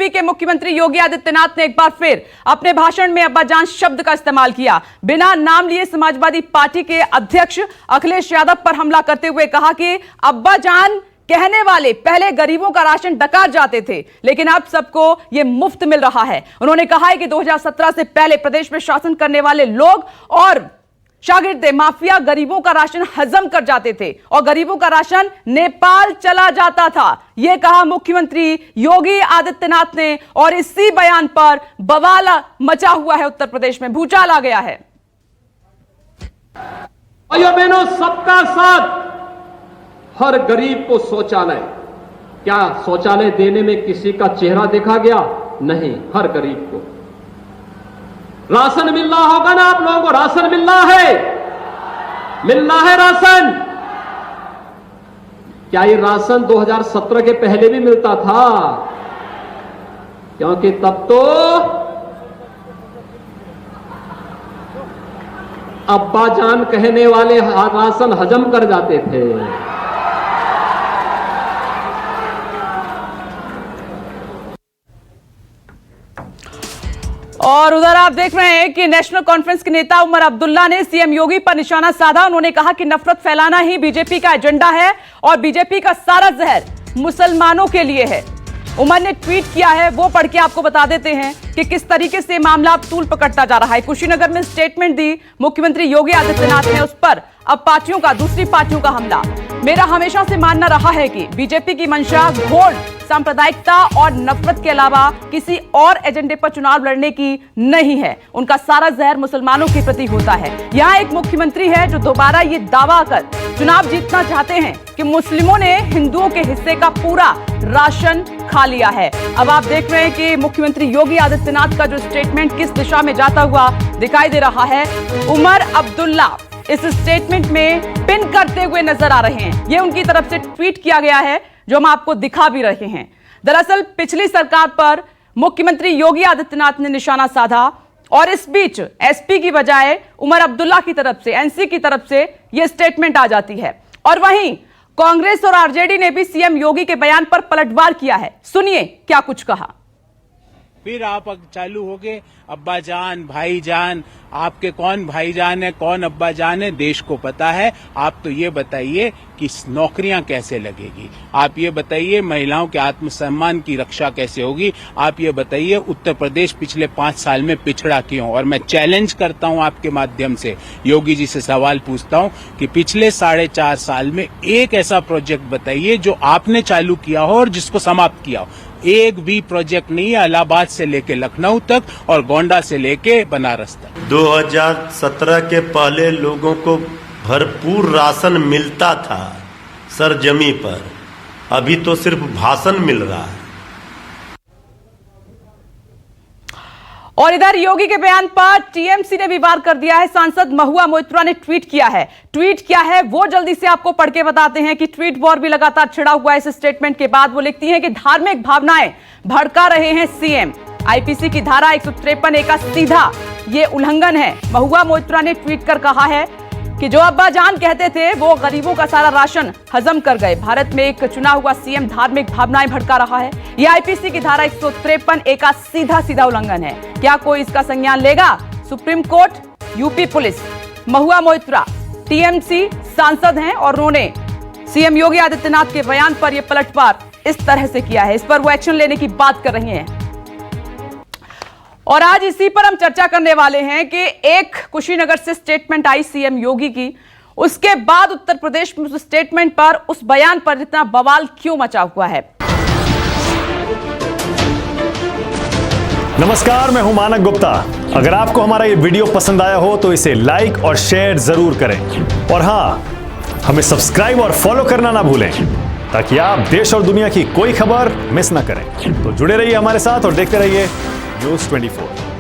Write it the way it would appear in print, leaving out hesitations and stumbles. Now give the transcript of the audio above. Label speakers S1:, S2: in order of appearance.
S1: UP के मुख्यमंत्री योगी आदित्यनाथ ने एक बार फिर अपने भाषण में अब्बाजान शब्द का इस्तेमाल किया। बिना नाम लिए समाजवादी पार्टी के अध्यक्ष अखिलेश यादव पर हमला करते हुए कहा कि अब्बाजान कहने वाले पहले गरीबों का राशन डकार जाते थे, लेकिन अब सबको यह मुफ्त मिल रहा है। उन्होंने कहा है कि 2017 से पहले प्रदेश में शासन करने वाले लोग और शागिर्दे माफिया गरीबों का राशन हजम कर जाते थे और गरीबों का राशन नेपाल चला जाता था। यह कहा मुख्यमंत्री योगी आदित्यनाथ ने और इसी बयान पर बवाल मचा हुआ है। उत्तर प्रदेश में भूचाल आ गया है।
S2: भाइयों बहनों, सबका साथ, हर गरीब को शौचालय। क्या शौचालय देने में किसी का चेहरा देखा गया? नहीं, हर गरीब को राशन मिल रहा होगा ना। आप लोगों को राशन मिल रहा है, मिल रहा है राशन। क्या ये राशन 2017 के पहले भी मिलता था? क्योंकि तब तो अब्बाजान कहने वाले राशन हजम कर जाते थे।
S1: और उधर आप देख रहे हैं कि नेशनल कॉन्फ्रेंस के नेता उमर अब्दुल्ला ने सीएम योगी पर निशाना साधा। उन्होंने कहा कि नफरत फैलाना ही बीजेपी का एजेंडा है और बीजेपी का सारा जहर मुसलमानों के लिए है। उमर ने ट्वीट किया है, वो पढ़ के आपको बता देते हैं कि किस तरीके से मामला अब तूल पकड़ता जा रहा है। कुशीनगर में स्टेटमेंट दी मुख्यमंत्री योगी आदित्यनाथ ने, उस पर अब पार्टियों का, दूसरी पार्टियों का हमला। मेरा हमेशा से मानना रहा है कि बीजेपी की मंशा घोर सांप्रदायिकता और नफरत के अलावा किसी और एजेंडे पर चुनाव लड़ने की नहीं है। उनका सारा जहर मुसलमानों के प्रति होता है। यहाँ एक मुख्यमंत्री है जो दोबारा ये दावा कर चुनाव जीतना चाहते हैं कि मुस्लिमों ने हिंदुओं के हिस्से का पूरा राशन खा लिया है। अब आप देख रहे हैं कि मुख्यमंत्री योगी आदित्यनाथ का जो स्टेटमेंट किस दिशा में जाता हुआ दिखाई दे रहा है। उमर अब्दुल्ला इस स्टेटमेंट में पिन करते हुए नजर आ रहे हैं। यह उनकी तरफ से ट्वीट किया गया है जो हम आपको दिखा भी रहे हैं। दरअसल पिछली सरकार पर मुख्यमंत्री योगी आदित्यनाथ ने निशाना साधा और इस बीच एसपी की बजाय उमर अब्दुल्ला की तरफ से, एनसी की तरफ से यह स्टेटमेंट आ जाती है। और वहीं कांग्रेस और आरजेडी ने भी सीएम योगी के बयान पर पलटवार किया है। सुनिए क्या कुछ कहा।
S3: फिर आप चालू हो गए अब्बाजान, भाईजान। आपके कौन भाईजान है, कौन अब्बाजान है, देश को पता है। आप तो ये बताइए कि नौकरियां कैसे लगेगी, आप ये बताइए महिलाओं के आत्मसम्मान की रक्षा कैसे होगी, आप ये बताइए उत्तर प्रदेश पिछले 5 साल में पिछड़ा क्यों। और मैं चैलेंज करता हूं आपके माध्यम से, योगी जी से सवाल पूछता हूं कि पिछले 4.5 साल में एक ऐसा प्रोजेक्ट बताइए जो आपने चालू किया हो और जिसको समाप्त किया हो। एक भी प्रोजेक्ट नहीं है, इलाहाबाद से लेके लखनऊ तक और गोंडा से लेके बनारस तक।
S4: 2017 के पहले लोगों को भरपूर राशन मिलता था सरजमी पर, अभी तो सिर्फ भाषण मिल रहा है।
S1: और इधर योगी के बयान पर टीएमसी ने भी वार कर दिया है। सांसद महुआ मोइत्रा ने ट्वीट किया है वो जल्दी से आपको पढ़ के बताते हैं कि ट्वीट वॉर भी लगातार छिड़ा हुआ है। इस स्टेटमेंट के बाद वो लिखती हैं कि धार्मिक भावनाएं भड़का रहे हैं सीएम। आईपीसी की धारा 153 का सीधा ये उल्लंघन है। महुआ मोइत्रा ने ट्वीट कर कहा है कि जो अब्बाजान कहते थे वो गरीबों का सारा राशन हजम कर गए। भारत में एक चुना हुआ सीएम धार्मिक भावनाएं भड़का रहा है। यह आईपीसी की धारा 153 का सीधा उल्लंघन है। क्या कोई इसका संज्ञान लेगा? Supreme court, UP police. Mahua Moitra TMC सांसद हैं और उन्होंने सीएम योगी आदित्यनाथ के बयान पर यह पलटवार इस तरह से किया है। इस पर वो एक्शन लेने की बात कर रही हैं और आज इसी पर हम चर्चा करने वाले हैं कि एक कुशीनगर से स्टेटमेंट आई सीएम योगी की, उसके बाद उत्तर प्रदेश में उस स्टेटमेंट पर, उस बयान पर इतना बवाल क्यों मचा हुआ है।
S5: नमस्कार, मैं हूं मानक गुप्ता। अगर आपको हमारा ये वीडियो पसंद आया हो तो इसे लाइक और शेयर जरूर करें और हां, हमें सब्सक्राइब और फॉलो करना ना भूलें ताकि आप देश और दुनिया की कोई खबर मिस ना करें। तो जुड़े रहिए हमारे साथ और देखते रहिए न्यूज़ 24।